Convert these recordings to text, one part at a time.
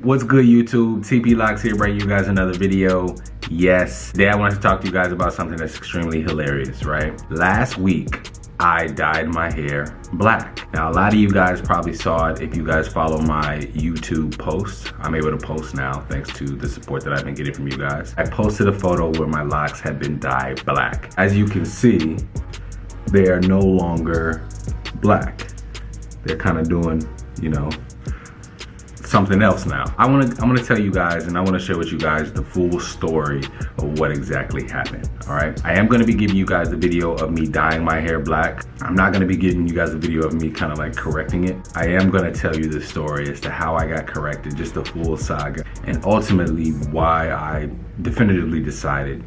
What's good, YouTube? Dreadlocks here, bringing you guys another video. Yes, today I wanted to talk to you guys about something that's extremely hilarious, right? Last week, I dyed my hair black. Now, a lot of you guys probably saw it if you guys follow my YouTube posts. I'm able to post now thanks to the support that I've been getting from you guys. I posted a photo where my locks had been dyed black. As you can see, they are no longer black. They're kind of doing, you know, something else now. I'm gonna tell you guys, and I want to share with you guys the full story of what exactly happened. All right, I am going to be giving you guys a video of me dyeing my hair black. I'm not going to be giving you guys a video of me kind of like correcting it. I am going to tell you the story as to how I got corrected, just the full saga, and ultimately why I definitively decided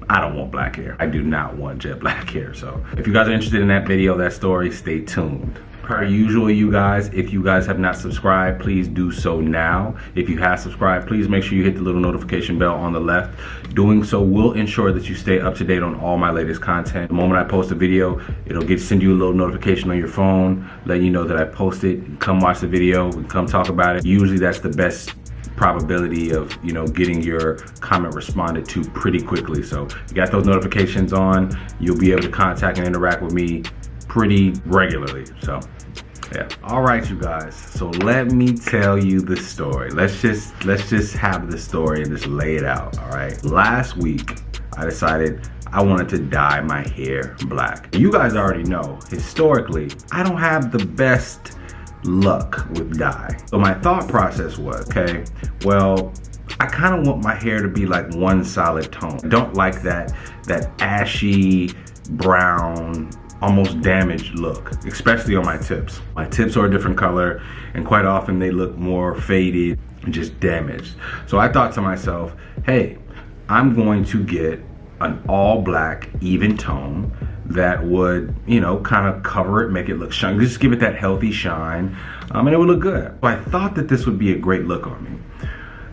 I don't want black hair. I do not want jet black hair. So if you guys are interested in that video, that story, stay tuned. Per usual, you guys, if you guys have not subscribed, please do so now. If you have subscribed, please make sure you hit the little notification bell on the left. Doing so will ensure that you stay up to date on all my latest content. The moment I post a video, it'll send you a little notification on your phone, letting you know that I posted. Come watch the video, come talk about it. Usually that's the best probability of, you know, getting your comment responded to pretty quickly. So if you got those notifications on, you'll be able to contact and interact with me pretty regularly. So yeah. All right, you guys, so let me tell you the story. Let's just have the story and just lay it out. All right, last week I decided I wanted to dye my hair black. You guys already know, historically, I don't have the best luck with dye. So my thought process was, okay, well, I kind of want my hair to be like one solid tone. I don't like that ashy brown, almost damaged look, especially on my tips. My tips are a different color, and quite often they look more faded and just damaged. So I thought to myself, hey, I'm going to get an all black, even tone that would, you know, kind of cover it, make it look shiny, just give it that healthy shine, and it would look good. So I thought that this would be a great look on me.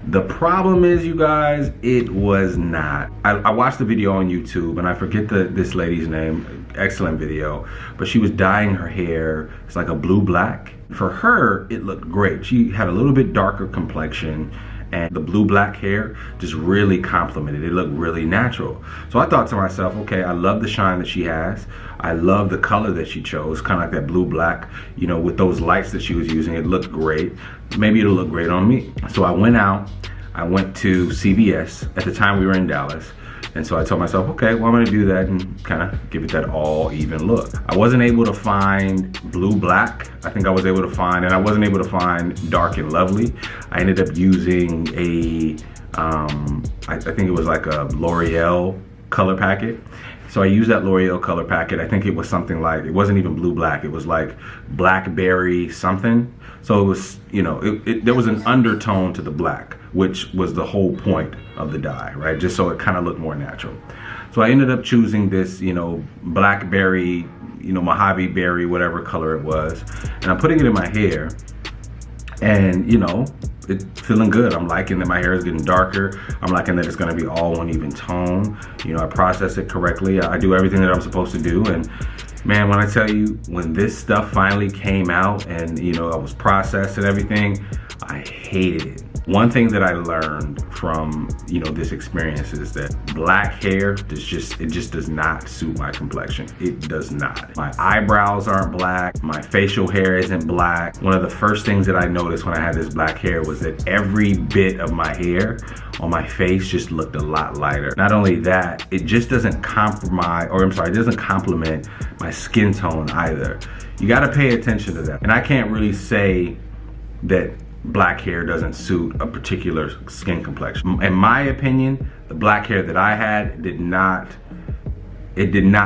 The problem is, you guys, it was not. I watched the video on YouTube, and I forget this lady's name, excellent video, but she was dyeing her hair, it's like a blue-black. For her, it looked great. She had a little bit darker complexion, and the blue-black hair just really complemented it. It looked really natural. So I thought to myself, okay, I love the shine that she has. I love the color that she chose, kind of like that blue-black, you know, with those lights that she was using. It looked great. Maybe it'll look great on me. So I went out, I went to CVS. At the time we were in Dallas. And so I told myself, okay, well, I'm gonna do that and kind of give it that all even look. I wasn't able to find blue-black. I think I was able to find, and I wasn't able to find dark and lovely. I ended up using a, I think it was like a L'Oreal color packet. So I used that L'Oreal color packet. I think it was something like, it wasn't even blue-black. It was like blackberry something. So it was, you know, there was an undertone to the black, which was the whole point of the dye, right? Just so it kind of looked more natural. So I ended up choosing this, you know, blackberry, you know, Mojave berry, whatever color it was. And I'm putting it in my hair, and, you know, it's feeling good. I'm liking that my hair is getting darker. I'm liking that it's gonna be all one even tone. You know, I process it correctly. I do everything that I'm supposed to do. And man, when I tell you, when this stuff finally came out and, you know, I was processed and everything, I hated it. One thing that I learned from, you know, this experience is that black hair it just does not suit my complexion. It does not. My eyebrows aren't black. My facial hair isn't black. One of the first things that I noticed when I had this black hair was that every bit of my hair on my face just looked a lot lighter. Not only that, it just doesn't compromise, or I'm sorry, it doesn't complement my skin tone either. You gotta pay attention to that. And I can't really say that black hair doesn't suit a particular skin complexion. In my opinion, the black hair that I had did not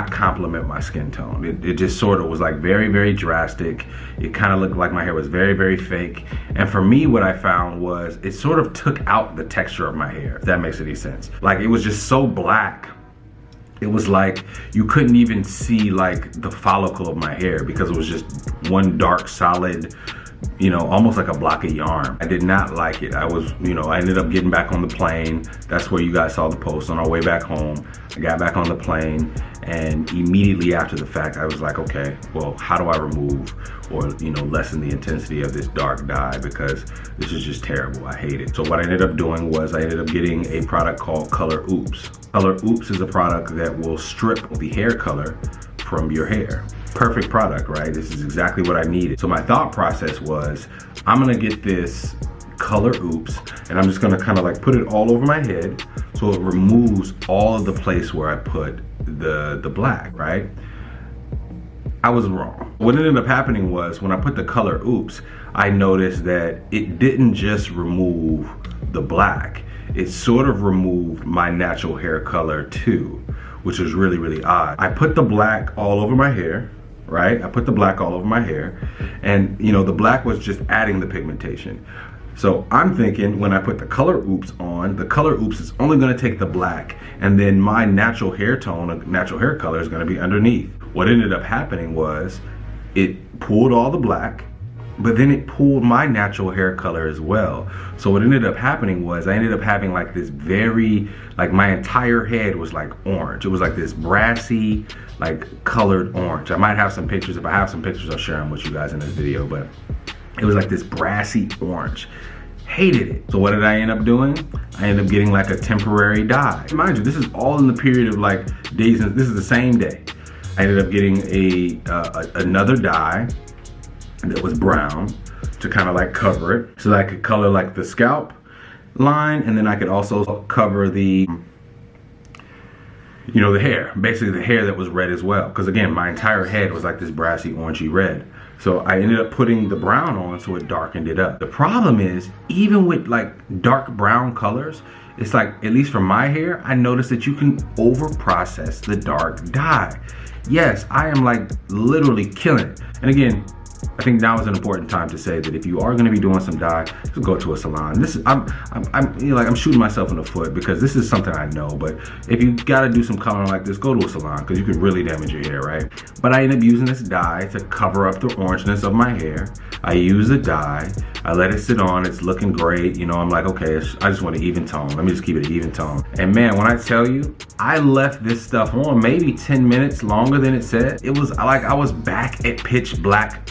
complement my skin tone. It just sort of was like very, very drastic. It kind of looked like my hair was very, very fake. And for me, what I found was it sort of took out the texture of my hair, if that makes any sense. Like, it was just so black. It was like you couldn't even see like the follicle of my hair because it was just one dark, solid, you know, almost like a block of yarn. I did not like it. I was, you know, I ended up getting back on the plane. That's where you guys saw the post on our way back home. I got back on the plane, and immediately after the fact, I was like, okay, well, how do I remove or, you know, lessen the intensity of this dark dye, because this is just terrible. I hate it. So what I ended up doing was I ended up getting a product called Color Oops. Color Oops is a product that will strip the hair color from your hair. Perfect product, right? This is exactly what I needed. So my thought process was, I'm gonna get this Color Oops, and I'm just gonna kind of like put it all over my head so it removes all of the place where I put the black, right? I was wrong. What ended up happening was when I put the Color Oops, I noticed that it didn't just remove the black, it sort of removed my natural hair color too, which was really, really odd. I put the black all over my hair, right? I put the black all over my hair, and you know, the black was just adding the pigmentation. So I'm thinking when I put the Color Oops on, the Color Oops is only gonna take the black, and then my natural hair tone, natural hair color is gonna be underneath. What ended up happening was it pulled all the black, but then it pulled my natural hair color as well. So what ended up happening was I ended up having like this very, like my entire head was like orange. It was like this brassy, like colored orange. I might have some pictures. If I have some pictures, I'll share them with you guys in this video, but it was like this brassy orange. Hated it. So what did I end up doing? I ended up getting like a temporary dye. Mind you, this is all in the period of like days, and this is the same day. I ended up getting another dye that was brown to kind of like cover it, so that I could color like the scalp line, and then I could also cover the, you know, the hair, basically the hair that was red as well, because again, my entire head was like this brassy orangey red. So I ended up putting the brown on so it darkened it up. The problem is, even with like dark brown colors, it's like, at least for my hair, I noticed that you can over process the dark dye. Yes, I am like literally killing it. And again, I think now is an important time to say that if you are going to be doing some dye, just go to a salon. This is, I'm you know, like I'm shooting myself in the foot because this is something I know. But if you got to do some coloring like this, go to a salon, because you could really damage your hair, right? But I ended up using this dye to cover up the orangeness of my hair. I use the dye, I let it sit on, it's looking great. You know, I'm like, okay, I just want an even tone. Let me just keep it an even tone. And man, when I tell you, I left this stuff on maybe 10 minutes longer than it said. It was like I was back at pitch black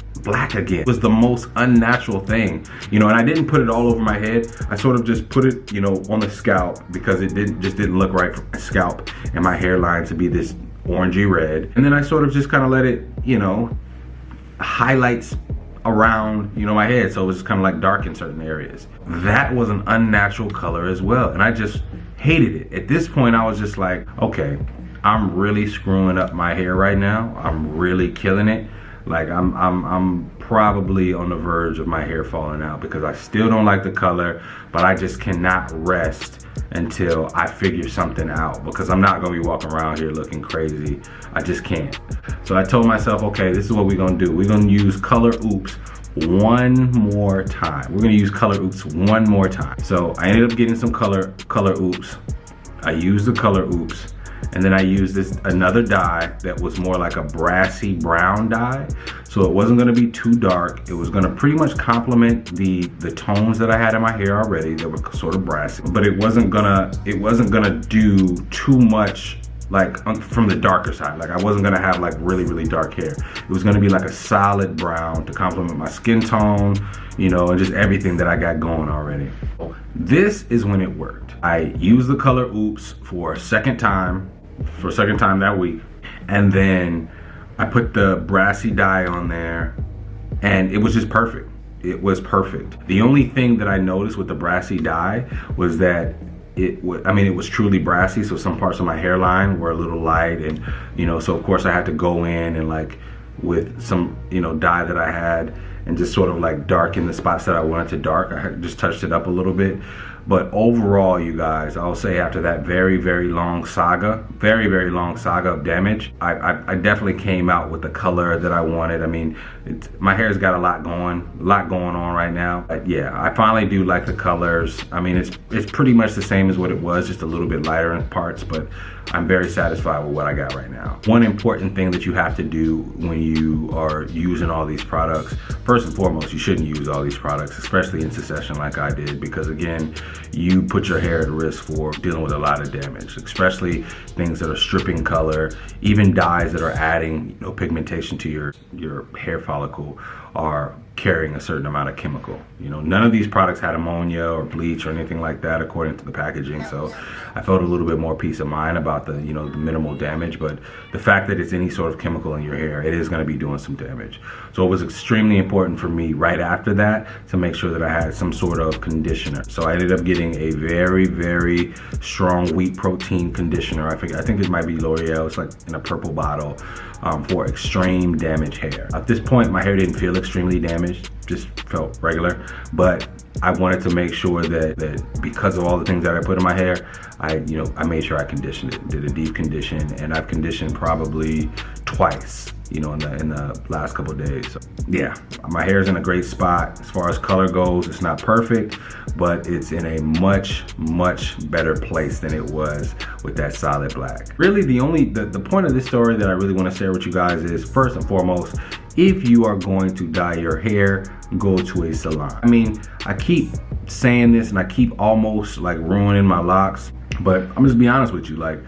again. It was the most unnatural thing, you know. And I didn't put it all over my head. I sort of just put it, you know, on the scalp, because it didn't look right for my scalp and my hairline to be this orangey red. And then I sort of just kind of let it, you know, highlights around, you know, my head, so it was just kind of like dark in certain areas. That was an unnatural color as well, and I just hated it. At this point, I was just like, okay, I'm really screwing up my hair right now. I'm really killing it. Like I'm probably on the verge of my hair falling out, because I still don't like the color, but I just cannot rest until I figure something out, because I'm not gonna be walking around here looking crazy. I just can't. So I told myself, okay, this is what we're gonna do. We're gonna use Color Oops one more time. We're gonna use Color Oops one more time. So I ended up getting some Color Oops. I used the Color Oops. And then I used another dye that was more like a brassy brown dye. So it wasn't gonna be too dark. It was gonna pretty much complement the tones that I had in my hair already that were sort of brassy. But it wasn't gonna do too much like from the darker side. Like I wasn't gonna have like really, really dark hair. It was gonna be like a solid brown to complement my skin tone, you know, and just everything that I got going already. This is when it worked. I used the Color Oops for a second time that week, and then I put the brassy dye on there, and it was just perfect. It was perfect. The only thing that I noticed with the brassy dye was that it was truly brassy, so some parts of my hairline were a little light, and you know, so of course I had to go in and like with some, you know, dye that I had and just sort of like darken the spots that I wanted to dark. I had just touched it up a little bit. But overall, you guys, I'll say after that very, very long saga of damage, I definitely came out with the color that I wanted. I mean, my hair's got a lot going on right now. But yeah, I finally do like the colors. I mean, it's pretty much the same as what it was, just a little bit lighter in parts, but I'm very satisfied with what I got right now. One important thing that you have to do when you are using all these products, first and foremost, you shouldn't use all these products, especially in succession like I did, because again, you put your hair at risk for dealing with a lot of damage, especially things that are stripping color, even dyes that are adding, you know, pigmentation to your hair follicle are carrying a certain amount of chemical. You know, none of these products had ammonia or bleach or anything like that according to the packaging, so I felt a little bit more peace of mind about the, you know, the minimal damage. But the fact that it's any sort of chemical in your hair, it is going to be doing some damage. So it was extremely important for me right after that to make sure that I had some sort of conditioner. So I ended up getting a very, very strong wheat protein conditioner. I think it might be L'Oreal. It's like in a purple bottle. For extreme damaged hair. At this point, my hair didn't feel extremely damaged, just felt regular, but I wanted to make sure that because of all the things that I put in my hair, I made sure I conditioned it, did a deep condition, and I've conditioned probably twice, you know, in the last couple of days. So, yeah, my hair's in a great spot. As far as color goes, it's not perfect, but it's in a much, much better place than it was with that solid black. Really, the point of this story that I really want to share with you guys is, first and foremost, if you are going to dye your hair, go to a salon. I mean, I keep saying this and I keep almost like ruining my locks, but I'm just be honest with you, like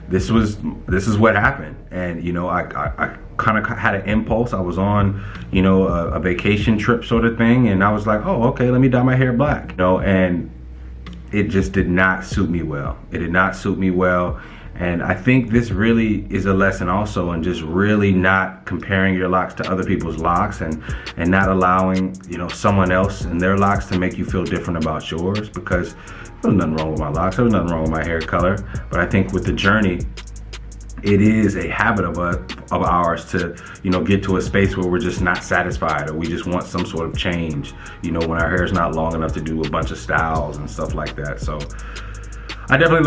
this is what happened. And you know, I kind of had an impulse. I was on, you know, a vacation trip sort of thing, and I was like, oh, okay, let me dye my hair black, you know, and it just did not suit me well. It did not suit me well. And I think this really is a lesson also in just really not comparing your locks to other people's locks, and not allowing, you know, someone else and their locks to make you feel different about yours, because there was nothing wrong with my locks, there was nothing wrong with my hair color. But I think with the journey, it is a habit of ours to, you know, get to a space where we're just not satisfied, or we just want some sort of change, you know, when our hair is not long enough to do a bunch of styles and stuff like that. So I definitely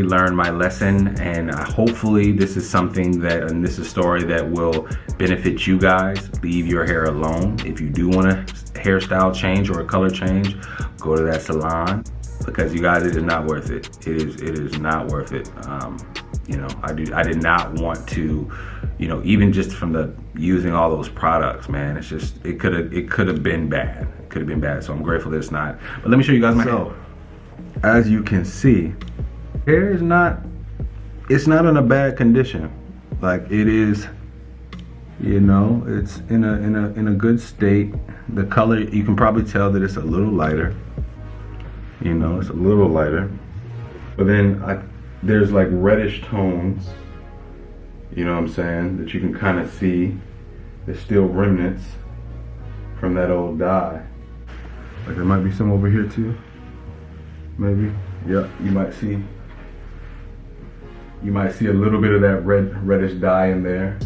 learned my lesson. And hopefully this is something and this is a story that will benefit you guys. Leave your hair alone. If you do want a hairstyle change or a color change, go to that salon, because you guys, it is not worth it. It is not worth it. You know, I did not want to, you know, even just from the using all those products, man, it's just, it could have been bad. It could have been bad. So I'm grateful that it's not. But let me show you guys my hair. As you can see, hair is not in a bad condition. Like, it is, you know, it's in a good state. The color, you can probably tell that it's a little lighter. You know, it's a little lighter. But then there's like reddish tones, you know what I'm saying, that you can kind of see. There's still remnants from that old dye. Like, there might be some over here too. Maybe, yeah, you might see a little bit of that reddish dye in there.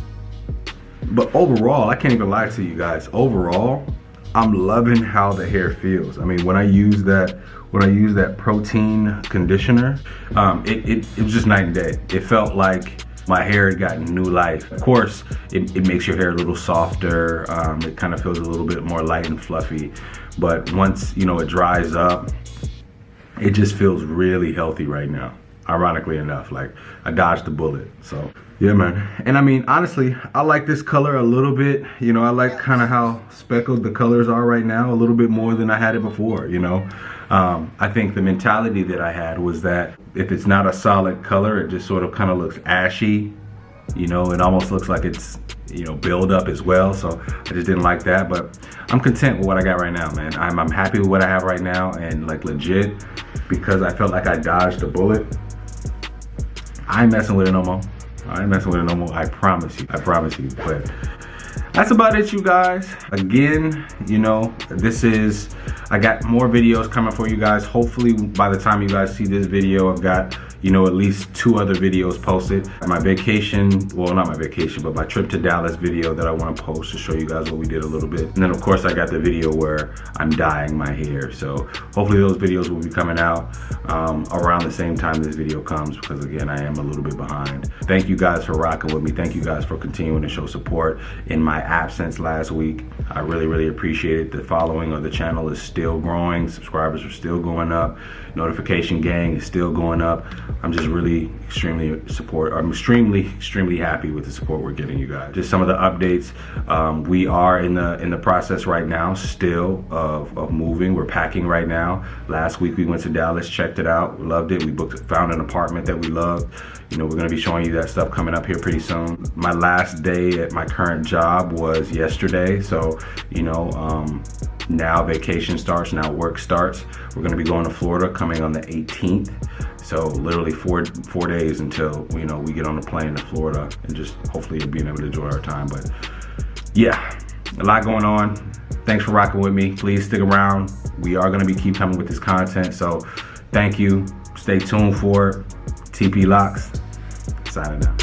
But overall, I can't even lie to you guys. Overall, I'm loving how the hair feels. I mean, when I use that protein conditioner, it was just night and day. It felt like my hair had gotten new life. Of course, it makes your hair a little softer. It kind of feels a little bit more light and fluffy. But once, you know, it dries up, it just feels really healthy right now. Ironically enough, like, I dodged the bullet. So yeah, man. And I mean, honestly, I like this color a little bit. You know, I like kind of how speckled the colors are right now, a little bit more than I had it before, you know. I think the mentality that I had was that if it's not a solid color, it just sort of kind of looks ashy. You know, it almost looks like it's, you know, build up as well. So I just didn't like that, but I'm content with what I got right now, man. I'm happy with what I have right now, and like, legit, because I felt like I dodged a bullet, I ain't messing with it no more. I promise you. But that's about it, you guys. Again, you know, I got more videos coming for you guys. Hopefully by the time you guys see this video, I've got, you know, at least 2 other videos posted. My vacation, well, not my vacation, but my trip to Dallas video that I want to post to show you guys what we did a little bit. And then of course I got the video where I'm dyeing my hair. So hopefully those videos will be coming out around the same time this video comes, because again, I am a little bit behind. Thank you guys for rocking with me. Thank you guys for continuing to show support in my absence last week. I really, really appreciate it. The following of the channel is still growing. Subscribers are still going up. Notification gang is still going up. I'm just really extremely happy with the support we're getting, you guys. Just some of the updates. We are in the process right now still of moving. We're packing right now. Last week we went to Dallas, checked it out, loved it. We found an apartment that we loved. You know, we're gonna be showing you that stuff coming up here pretty soon. My last day at my current job was yesterday, so you know, now vacation starts, now work starts. We're gonna be going to Florida coming on the 18th. So literally four days until, you know, we get on the plane to Florida, and just hopefully being able to enjoy our time. But yeah, a lot going on. Thanks for rocking with me. Please stick around. We are gonna keep coming with this content. So thank you. Stay tuned for it. TP Locs, signing out.